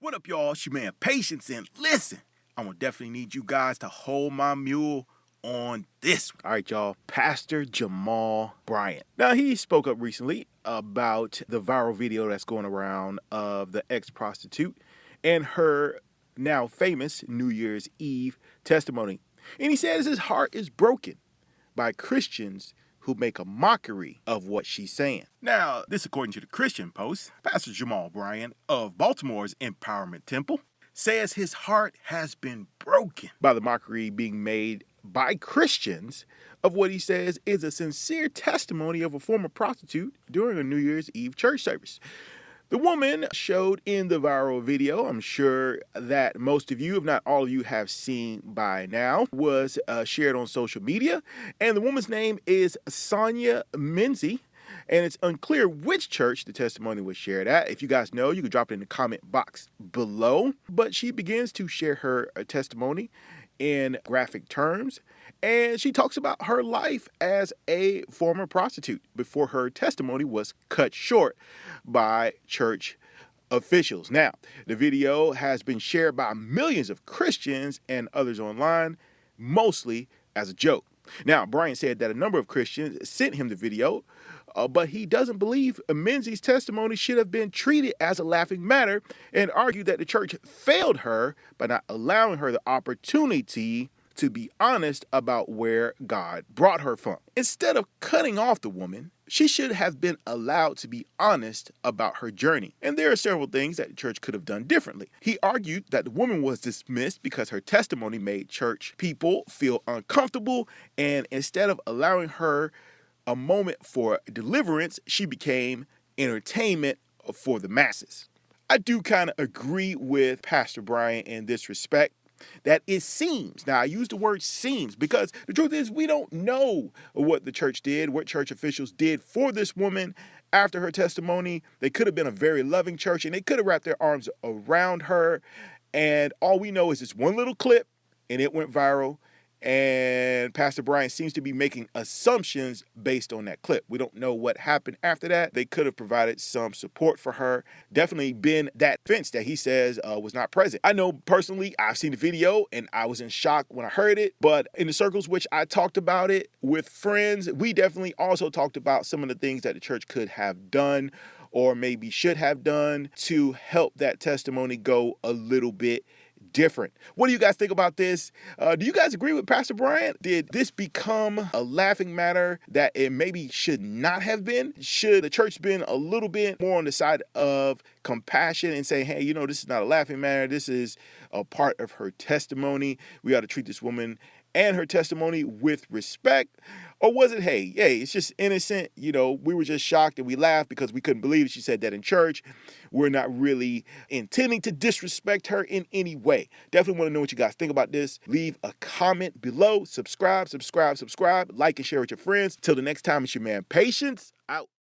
What up, y'all? It's your man Patience, and listen, I'm gonna definitely need you guys to hold my mule on this one. All right, y'all. Pastor Jamal Bryant. Now, he spoke up recently about the viral video that's going around of the ex-prostitute and her now famous New Year's Eve testimony. And he says his heart is broken by Christians who make a mockery of what she's saying. Now, this according to the Christian Post, Pastor Jamal Bryant of Baltimore's Empowerment Temple says his heart has been broken by the mockery being made by Christians of what he says is a sincere testimony of a former prostitute during a New Year's Eve church service. The woman showed in the viral video, I'm sure that most of you, if not all of you, have seen by now, was shared on social media. And the woman's name is Sonia Menzie. And it's unclear which church the testimony was shared at. If you guys know, you can drop it in the comment box below. But she begins to share her testimony in graphic terms. And she talks about her life as a former prostitute before her testimony was cut short by church officials. Now, the video has been shared by millions of Christians and others online, mostly as a joke. Now, Bryant said that a number of Christians sent him the video, but he doesn't believe Menzie's testimony should have been treated as a laughing matter and argued that the church failed her by not allowing her the opportunity to be honest about where God brought her from. Instead of cutting off the woman, she should have been allowed to be honest about her journey. And there are several things that the church could have done differently. He argued that the woman was dismissed because her testimony made church people feel uncomfortable, and instead of allowing her a moment for deliverance, she became entertainment for the masses. I do kind of agree with Pastor Bryant in this respect, that it seems, now I use the word seems because the truth is we don't know what the church did, what church officials did for this woman after her testimony. They could have been a very loving church and they could have wrapped their arms around her. And all we know is this one little clip and it went viral. And Pastor Bryant seems to be making assumptions based on that clip. We don't know what happened after that. They could have provided some support for her. Definitely been that fence that he says was not present. I know personally, I've seen the video and I was in shock when I heard it. But in the circles which I talked about it with friends, we definitely also talked about some of the things that the church could have done or maybe should have done to help that testimony go a little bit different. What do you guys think about this? Do you guys agree with Pastor Bryant? Did this become a laughing matter that it maybe should not have been? Should the church been a little bit more on the side of compassion and say, hey, this is not a laughing matter. This is a part of her testimony. We ought to treat this woman and her testimony with respect? Or was it, hey, it's just innocent. We were just shocked and we laughed because we couldn't believe she said that in church. We're not really intending to disrespect her in any way. Definitely want to know what you guys think about this. Leave a comment below. Subscribe, like and share with your friends. Till the next time, it's your man Patience out.